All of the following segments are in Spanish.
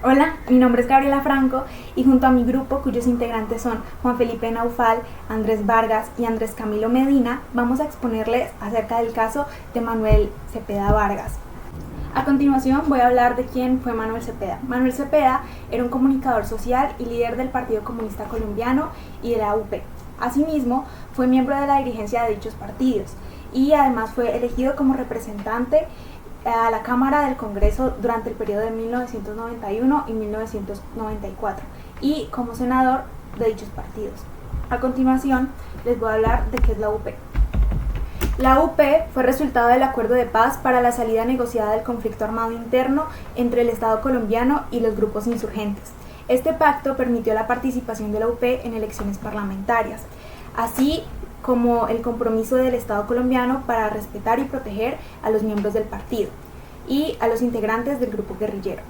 Hola, mi nombre es Gabriela Franco y junto a mi grupo, cuyos integrantes son Juan Felipe Naufal, Andrés Vargas y Andrés Camilo Medina, vamos a exponerles acerca del caso de Manuel Cepeda Vargas. A continuación voy a hablar de quién fue Manuel Cepeda. Manuel Cepeda era un comunicador social y líder del Partido Comunista Colombiano y de la UP. Asimismo, fue miembro de la dirigencia de dichos partidos y además fue elegido como representante a la Cámara del Congreso durante el periodo de 1991 y 1994 y como senador de dichos partidos. A continuación les voy a hablar de qué es la UP. La UP fue resultado del acuerdo de paz para la salida negociada del conflicto armado interno entre el Estado colombiano y los grupos insurgentes. Este pacto permitió la participación de la UP en elecciones parlamentarias, así como el compromiso del Estado colombiano para respetar y proteger a los miembros del partido y a los integrantes del grupo guerrillero.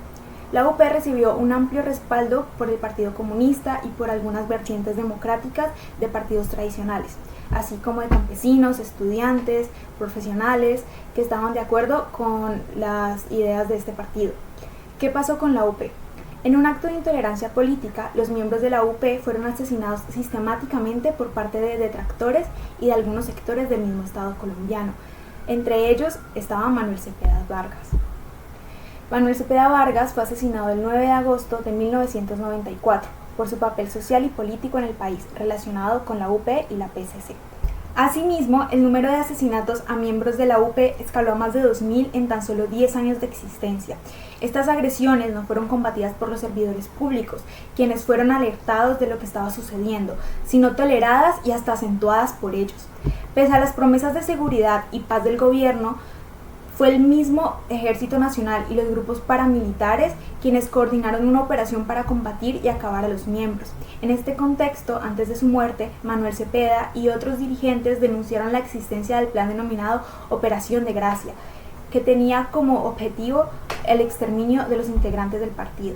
La UP recibió un amplio respaldo por el Partido Comunista y por algunas vertientes democráticas de partidos tradicionales, así como de campesinos, estudiantes, profesionales que estaban de acuerdo con las ideas de este partido. ¿Qué pasó con la UP? En un acto de intolerancia política, los miembros de la UP fueron asesinados sistemáticamente por parte de detractores y de algunos sectores del mismo Estado colombiano. Entre ellos estaba Manuel Cepeda Vargas. Manuel Cepeda Vargas fue asesinado el 9 de agosto de 1994 por su papel social y político en el país relacionado con la UP y la PCC. Asimismo, el número de asesinatos a miembros de la UP escaló a más de 2.000 en tan solo 10 años de existencia. Estas agresiones no fueron combatidas por los servidores públicos, quienes fueron alertados de lo que estaba sucediendo, sino toleradas y hasta acentuadas por ellos. Pese a las promesas de seguridad y paz del gobierno, fue el mismo Ejército Nacional y los grupos paramilitares quienes coordinaron una operación para combatir y acabar a los miembros. En este contexto, antes de su muerte, Manuel Cepeda y otros dirigentes denunciaron la existencia del plan denominado Operación de Gracia, que tenía como objetivo el exterminio de los integrantes del partido.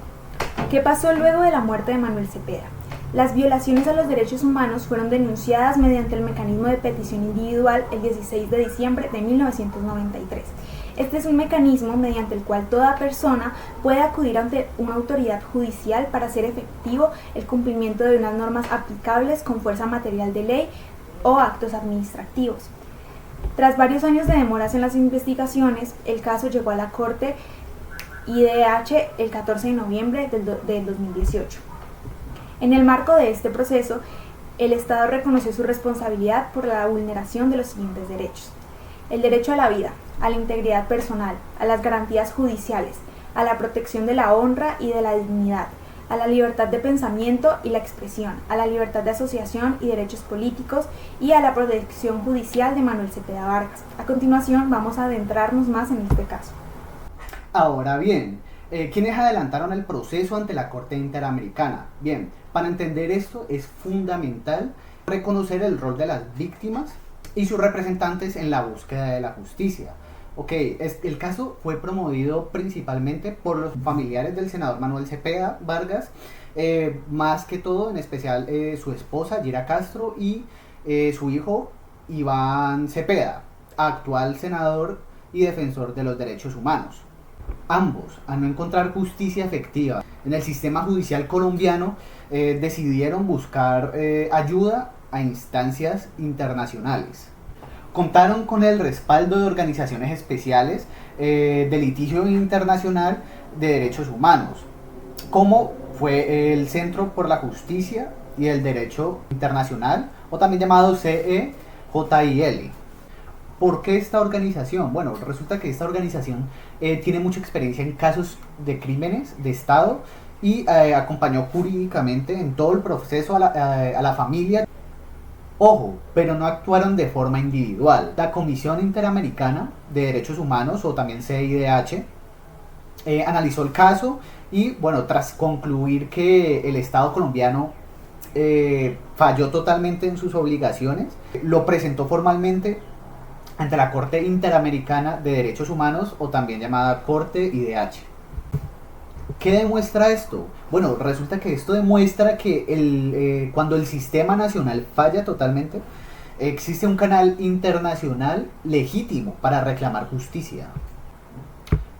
¿Qué pasó luego de la muerte de Manuel Cepeda? Las violaciones a los derechos humanos fueron denunciadas mediante el mecanismo de petición individual el 16 de diciembre de 1993. Este es un mecanismo mediante el cual toda persona puede acudir ante una autoridad judicial para hacer efectivo el cumplimiento de unas normas aplicables con fuerza material de ley o actos administrativos. Tras varios años de demoras en las investigaciones, el caso llegó a la Corte IDH el 14 de noviembre del 2018. En el marco de este proceso, el Estado reconoció su responsabilidad por la vulneración de los siguientes derechos: el derecho a la vida, a la integridad personal, a las garantías judiciales, a la protección de la honra y de la dignidad, a la libertad de pensamiento y la expresión, a la libertad de asociación y derechos políticos y a la protección judicial de Manuel Cepeda Vargas. A continuación vamos a adentrarnos más en este caso. Ahora bien, ¿quiénes adelantaron el proceso ante la Corte Interamericana? Bien, para entender esto es fundamental reconocer el rol de las víctimas y sus representantes en la búsqueda de la justicia. El caso fue promovido principalmente por los familiares del senador Manuel Cepeda Vargas, más que todo, en especial su esposa Yira Castro y su hijo Iván Cepeda, actual senador y defensor de los derechos humanos. Ambos, al no encontrar justicia efectiva en el sistema judicial colombiano, decidieron buscar ayuda a instancias internacionales. Contaron con el respaldo de organizaciones especiales de litigio internacional de derechos humanos, como fue el Centro por la Justicia y el Derecho Internacional, o también llamado CEJIL. ¿Por qué esta organización? Bueno, resulta que esta organización tiene mucha experiencia en casos de crímenes de Estado y acompañó jurídicamente en todo el proceso a la familia. Ojo, pero no actuaron de forma individual. La Comisión Interamericana de Derechos Humanos, o también CIDH, analizó el caso y, bueno, tras concluir que el Estado colombiano falló totalmente en sus obligaciones, lo presentó formalmente ante la Corte Interamericana de Derechos Humanos, o también llamada Corte IDH. ¿Qué demuestra esto? Bueno, resulta que esto demuestra que cuando el sistema nacional falla totalmente, existe un canal internacional legítimo para reclamar justicia.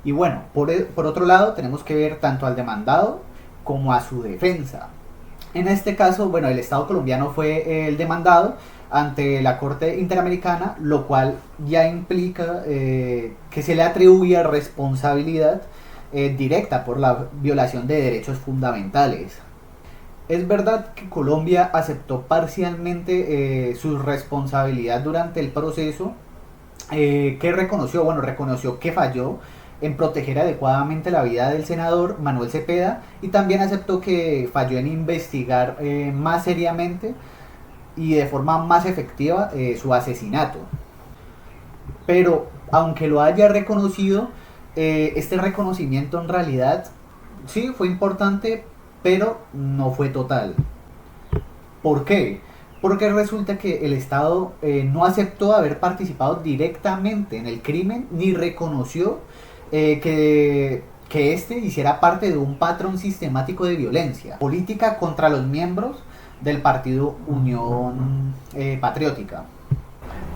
Y bueno, por otro lado tenemos que ver tanto al demandado como a su defensa. En este caso, bueno, el Estado colombiano fue el demandado ante la Corte Interamericana, lo cual ya implica que se le atribuye responsabilidad directa por la violación de derechos fundamentales. Es verdad que Colombia aceptó parcialmente su responsabilidad durante el proceso, que reconoció que falló en proteger adecuadamente la vida del senador Manuel Cepeda, y también aceptó que falló en investigar más seriamente y de forma más efectiva su asesinato. Pero aunque lo haya reconocido, este reconocimiento en realidad sí fue importante, pero no fue total. ¿Por qué? Porque resulta que el Estado no aceptó haber participado directamente en el crimen, ni reconoció que éste hiciera parte de un patrón sistemático de violencia política contra los miembros del partido Unión Patriótica.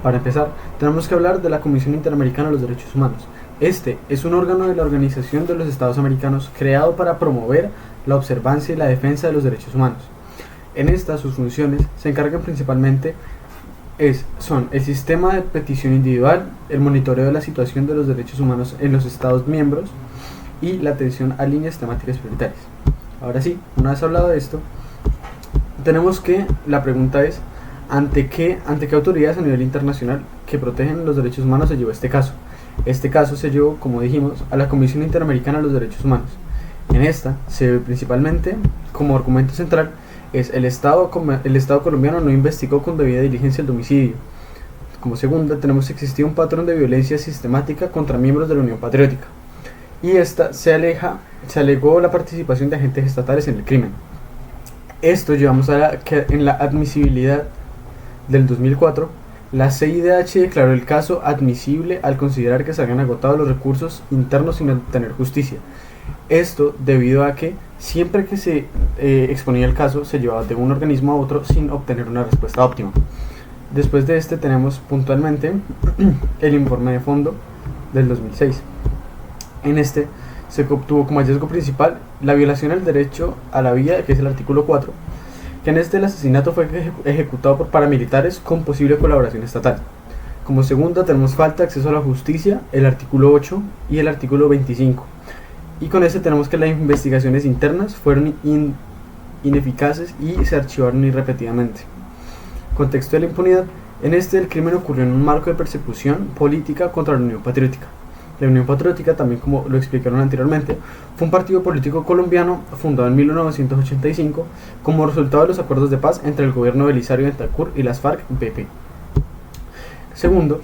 Para empezar, tenemos que hablar de la Comisión Interamericana de los Derechos Humanos. Este es un órgano de la Organización de los Estados Americanos creado para promover la observancia y la defensa de los derechos humanos. En esta, sus funciones se encargan principalmente son el sistema de petición individual, el monitoreo de la situación de los derechos humanos en los Estados miembros y la atención a líneas temáticas prioritarias. Ahora sí, una vez hablado de esto, tenemos que la pregunta es ¿ante qué autoridades a nivel internacional que protegen los derechos humanos se llevó este caso? Este caso se llevó, como dijimos, a la Comisión Interamericana de los Derechos Humanos. En esta se ve principalmente como argumento central es el Estado colombiano no investigó con debida diligencia el homicidio. Como segunda, tenemos que existir un patrón de violencia sistemática contra miembros de la Unión Patriótica. Y esta se alegó la participación de agentes estatales en el crimen. Esto llevamos a que en la admisibilidad del 2004, la CIDH declaró el caso admisible al considerar que se habían agotado los recursos internos sin obtener justicia. Esto debido a que siempre que se exponía el caso se llevaba de un organismo a otro sin obtener una respuesta óptima. Después de este tenemos puntualmente el informe de fondo del 2006. En este se obtuvo como hallazgo principal la violación al derecho a la vida, que es el artículo 4, que en este el asesinato fue ejecutado por paramilitares con posible colaboración estatal. Como segunda tenemos falta de acceso a la justicia, el artículo 8 y el artículo 25. Y con este tenemos que las investigaciones internas fueron ineficaces y se archivaron irrepetidamente. Contexto de la impunidad. En este el crimen ocurrió en un marco de persecución política contra la Unión Patriótica. La Unión Patriótica, también como lo explicaron anteriormente, fue un partido político colombiano fundado en 1985 como resultado de los acuerdos de paz entre el gobierno de Belisario Betancur y las FARC-BP. Segundo,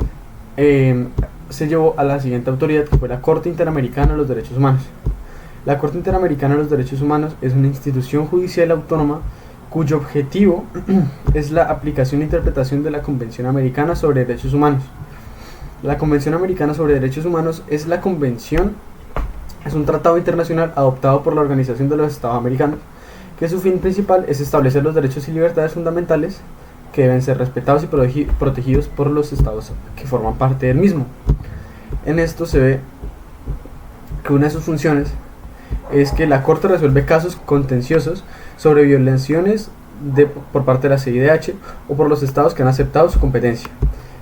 se llevó a la siguiente autoridad, que fue la Corte Interamericana de los Derechos Humanos. La Corte Interamericana de los Derechos Humanos es una institución judicial autónoma cuyo objetivo es la aplicación e interpretación de la Convención Americana sobre Derechos Humanos. La Convención Americana sobre Derechos Humanos es un tratado internacional adoptado por la Organización de los Estados Americanos, que su fin principal es establecer los derechos y libertades fundamentales que deben ser respetados y protegidos por los estados que forman parte del mismo. En esto se ve que una de sus funciones es que la Corte resuelve casos contenciosos sobre violaciones por parte de la CIDH o por los estados que han aceptado su competencia.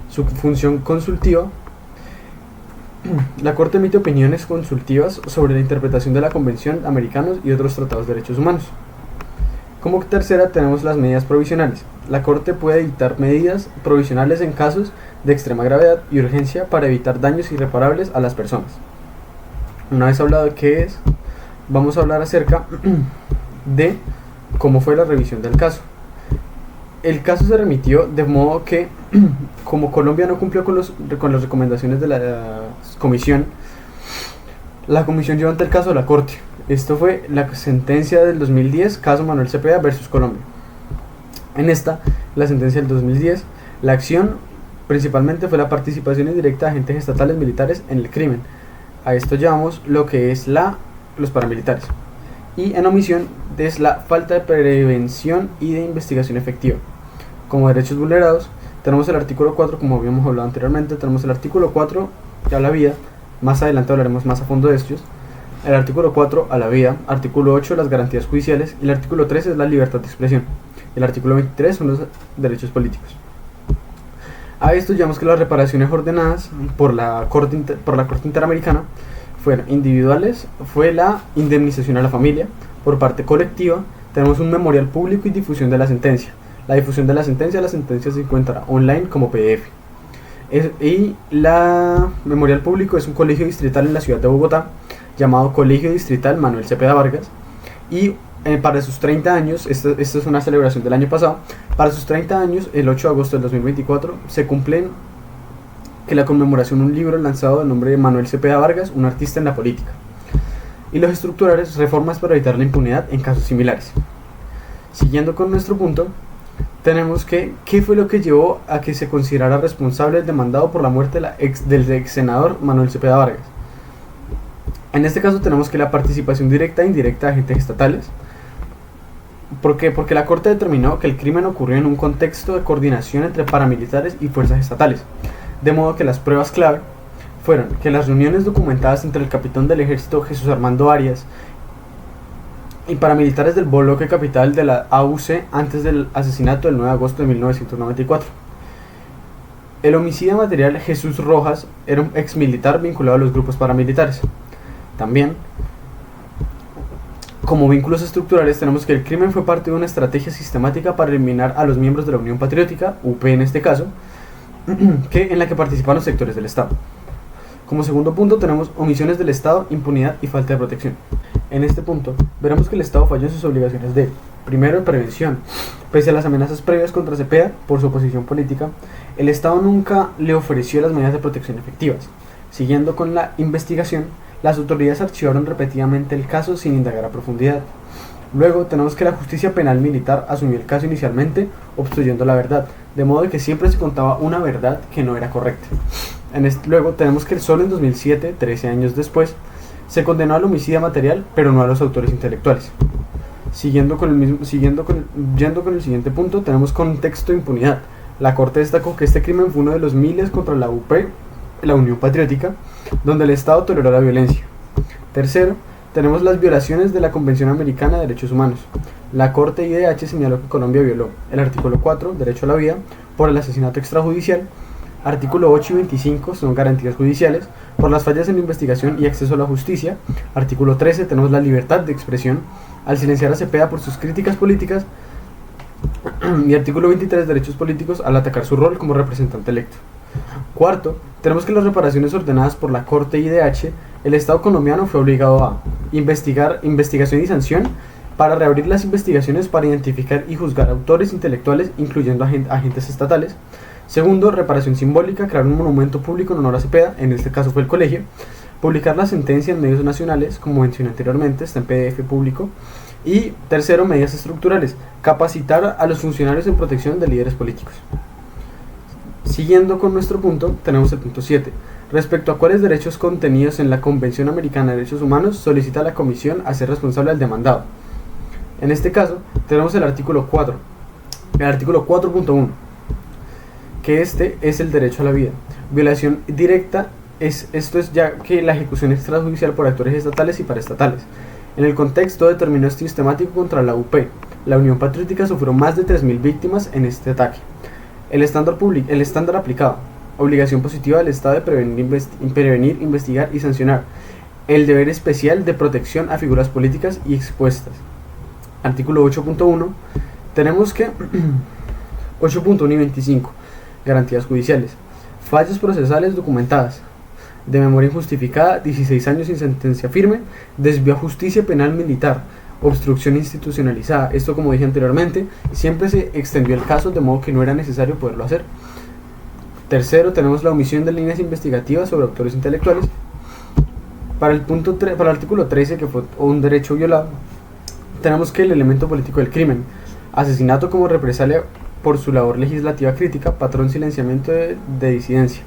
Su función consultiva. La Corte emite opiniones consultivas sobre la interpretación de la Convención Americana y otros tratados de derechos humanos. Como tercera tenemos las medidas provisionales. La Corte puede dictar medidas provisionales en casos de extrema gravedad y urgencia para evitar daños irreparables a las personas. Una vez hablado de qué es, vamos a hablar acerca de cómo fue la revisión del caso. El caso se remitió de modo que, como Colombia no cumplió con las recomendaciones de la comisión, la comisión llevó ante el caso a la Corte. Esto fue la sentencia del 2010, caso Manuel Cepeda versus Colombia. En esta, la sentencia del 2010, la acción principalmente fue la participación indirecta de agentes estatales militares en el crimen. A esto llamamos lo que es los paramilitares. Y en omisión es la falta de prevención y de investigación efectiva. Como derechos vulnerados, tenemos el artículo 4, como habíamos hablado anteriormente, tenemos el artículo 4 que habla vida, más adelante hablaremos más a fondo de estos. El artículo 4 a la vida, artículo 8 las garantías judiciales y el artículo 13 es la libertad de expresión. El artículo 23 son los derechos políticos. A esto llamamos que las reparaciones ordenadas por la Corte Interamericana fueron individuales, fue la indemnización a la familia. Por parte colectiva tenemos un memorial público y difusión de la sentencia. La difusión de la sentencia se encuentra online como PDF. Y la memorial público es un colegio distrital en la ciudad de Bogotá llamado Colegio Distrital Manuel Cepeda Vargas, y para sus 30 años, esta es una celebración del año pasado, para sus 30 años, el 8 de agosto del 2024, se cumplen que la conmemoración un libro lanzado del nombre de Manuel Cepeda Vargas, un artista en la política, y los estructurales, reformas para evitar la impunidad en casos similares. Siguiendo con nuestro punto, tenemos que, ¿qué fue lo que llevó a que se considerara responsable el demandado por la muerte del ex senador Manuel Cepeda Vargas? En este caso tenemos que la participación directa e indirecta de agentes estatales. ¿Por qué? Porque la Corte determinó que el crimen ocurrió en un contexto de coordinación entre paramilitares y fuerzas estatales, de modo que las pruebas clave fueron que las reuniones documentadas entre el capitán del ejército Jesús Armando Arias y paramilitares del bloque capital de la AUC antes del asesinato del 9 de agosto de 1994. El homicida material Jesús Rojas era un ex militar vinculado a los grupos paramilitares. También, como vínculos estructurales, tenemos que el crimen fue parte de una estrategia sistemática para eliminar a los miembros de la Unión Patriótica, UP en este caso, en la que participan los sectores del Estado. Como segundo punto tenemos omisiones del Estado, impunidad y falta de protección. En este punto, veremos que el Estado falló en sus obligaciones de, primero, prevención. Pese a las amenazas previas contra Cepeda por su oposición política, el Estado nunca le ofreció las medidas de protección efectivas. Siguiendo con la investigación, las autoridades archivaron repetidamente el caso sin indagar a profundidad. Luego tenemos que la justicia penal militar asumió el caso inicialmente obstruyendo la verdad, de modo que siempre se contaba una verdad que no era correcta. Luego tenemos que solo en 2007, 13 años después, se condenó al homicida material, pero no a los autores intelectuales. Yendo con el siguiente punto, tenemos contexto de impunidad. La Corte destacó que este crimen fue uno de los miles contra la UP, la Unión Patriótica, donde el Estado toleró la violencia. Tercero, tenemos las violaciones de la Convención Americana de Derechos Humanos. La Corte IDH señaló que Colombia violó el artículo 4, derecho a la vida, por el asesinato extrajudicial. Artículo 8 y 25 son garantías judiciales, por las fallas en la investigación y acceso a la justicia. Artículo 13 tenemos la libertad de expresión, al silenciar a Cepeda por sus críticas políticas. Y artículo 23, derechos políticos, al atacar su rol como representante electo. Cuarto, tenemos que las reparaciones ordenadas por la Corte IDH, el Estado colombiano fue obligado a investigación y sanción para reabrir las investigaciones para identificar y juzgar autores intelectuales, incluyendo agentes estatales. Segundo, reparación simbólica, crear un monumento público en honor a Cepeda, en este caso fue el colegio. Publicar la sentencia en medios nacionales, como mencioné anteriormente, está en PDF público. Y tercero, medidas estructurales, capacitar a los funcionarios en protección de líderes políticos. Siguiendo con nuestro punto, tenemos el punto 7. Respecto a cuáles derechos contenidos en la Convención Americana de Derechos Humanos, solicita a la Comisión a ser responsable al demandado. En este caso, tenemos el artículo 4, el artículo 4.1, que este es el derecho a la vida. Violación directa, esto es ya que la ejecución extrajudicial por actores estatales y paraestatales. En el contexto determinó este sistemático contra la UP. La Unión Patriótica sufrió más de 3.000 víctimas en este ataque. El estándar aplicado. Obligación positiva del Estado de prevenir, investigar y sancionar. El deber especial de protección a figuras políticas y expuestas. Artículo 8.1. Tenemos que 8.1 y 25. Garantías judiciales. Fallas procesales documentadas. De memoria injustificada, 16 años sin sentencia firme. Desvío a justicia penal militar. Obstrucción institucionalizada. Esto, como dije anteriormente, siempre se extendió el caso de modo que no era necesario poderlo hacer. Tercero, tenemos la omisión de líneas investigativas sobre autores intelectuales. Para el artículo 13, que fue un derecho violado, tenemos que el elemento político del crimen, asesinato como represalia por su labor legislativa crítica, patrón silenciamiento de disidencia.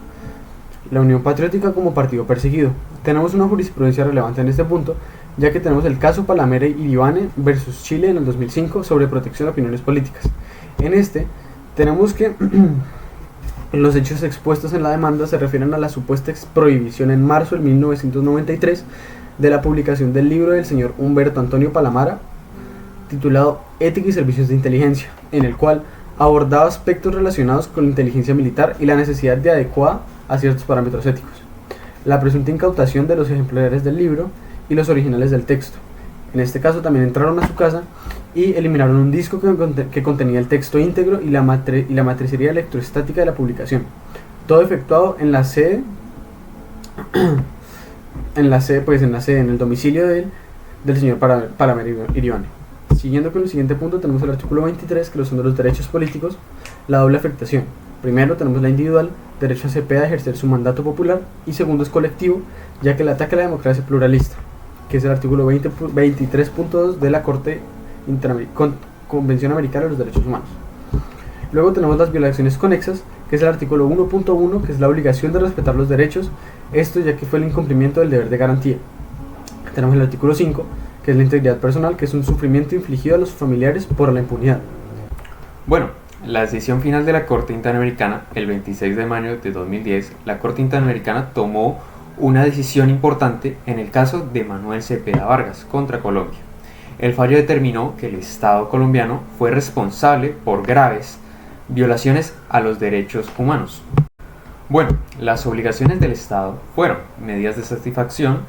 La Unión Patriótica como partido perseguido. Tenemos una jurisprudencia relevante en este punto, ya que tenemos el caso Palamere y Ivane versus Chile en el 2005 sobre protección de opiniones políticas. En este, tenemos que Los hechos expuestos en la demanda se refieren a la supuesta prohibición en marzo de 1993 de la publicación del libro del señor Humberto Antonio Palamara, titulado Ética y Servicios de Inteligencia, en el cual abordaba aspectos relacionados con la inteligencia militar y la necesidad de adecuar a ciertos parámetros éticos, la presunta incautación de los ejemplares del libro y los originales del texto. En este caso también entraron a su casa y eliminaron un disco que contenía el texto íntegro y la matricería electroestática de la publicación. Todo efectuado en la sede, en el domicilio del señor Palamara Iribarne. Siguiendo con el siguiente punto, tenemos el artículo 23, que son de los derechos políticos, la doble afectación. Primero tenemos la individual, derecho a Cepeda a ejercer su mandato popular, y segundo es colectivo, ya que el ataque a la democracia pluralista, que es el artículo 23.2 de la Convención Americana de los Derechos Humanos. Luego tenemos las violaciones conexas, que es el artículo 1.1, que es la obligación de respetar los derechos, esto ya que fue el incumplimiento del deber de garantía. Tenemos el artículo 5, que es la integridad personal, que es un sufrimiento infligido a los familiares por la impunidad. Bueno, la decisión final de la Corte Interamericana, el 26 de mayo de 2010, la Corte Interamericana tomó una decisión importante en el caso de Manuel Cepeda Vargas contra Colombia. El fallo determinó que el Estado colombiano fue responsable por graves violaciones a los derechos humanos. Bueno, las obligaciones del Estado fueron medidas de satisfacción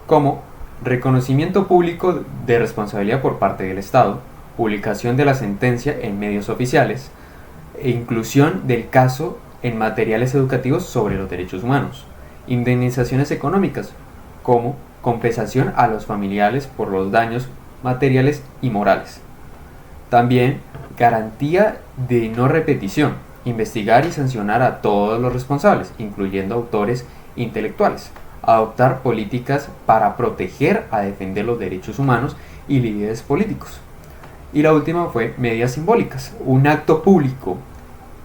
como reconocimiento público de responsabilidad por parte del Estado, publicación de la sentencia en medios oficiales e inclusión del caso en materiales educativos sobre los derechos humanos, indemnizaciones económicas como compensación a los familiares por los daños materiales y morales. También garantía de no repetición, investigar y sancionar a todos los responsables, incluyendo autores intelectuales, adoptar políticas para proteger a defender los derechos humanos y líderes políticos. Y la última fue medidas simbólicas, un acto público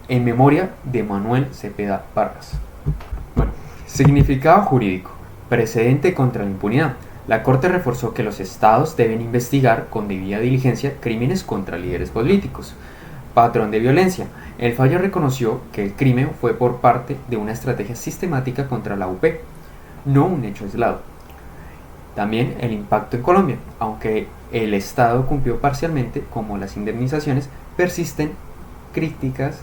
en memoria de Manuel Cepeda Vargas. Bueno, significado jurídico, precedente contra la impunidad. La Corte reforzó que los estados deben investigar con debida diligencia crímenes contra líderes políticos. Patrón de violencia. El fallo reconoció que el crimen fue por parte de una estrategia sistemática contra la UP, no un hecho aislado. También el impacto en Colombia, aunque el Estado cumplió parcialmente, como las indemnizaciones, persisten críticas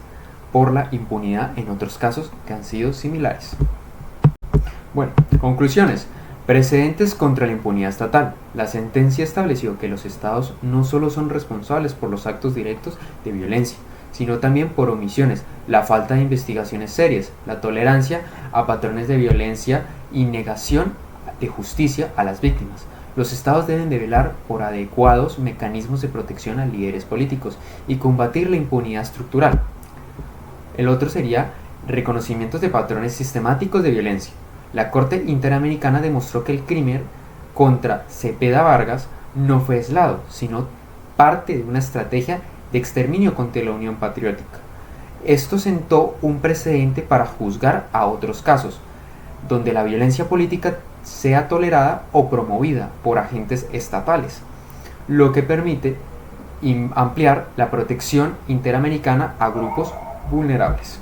por la impunidad en otros casos que han sido similares. Bueno, conclusiones. Precedentes contra la impunidad estatal. La sentencia estableció que los estados no solo son responsables por los actos directos de violencia, sino también por omisiones, la falta de investigaciones serias, la tolerancia a patrones de violencia y negación de justicia a las víctimas. Los estados deben de velar por adecuados mecanismos de protección a líderes políticos y combatir la impunidad estructural. El otro sería reconocimientos de patrones sistemáticos de violencia. La Corte Interamericana demostró que el crimen contra Cepeda Vargas no fue aislado, sino parte de una estrategia de exterminio contra la Unión Patriótica. Esto sentó un precedente para juzgar a otros casos, donde la violencia política sea tolerada o promovida por agentes estatales, lo que permite ampliar la protección interamericana a grupos vulnerables.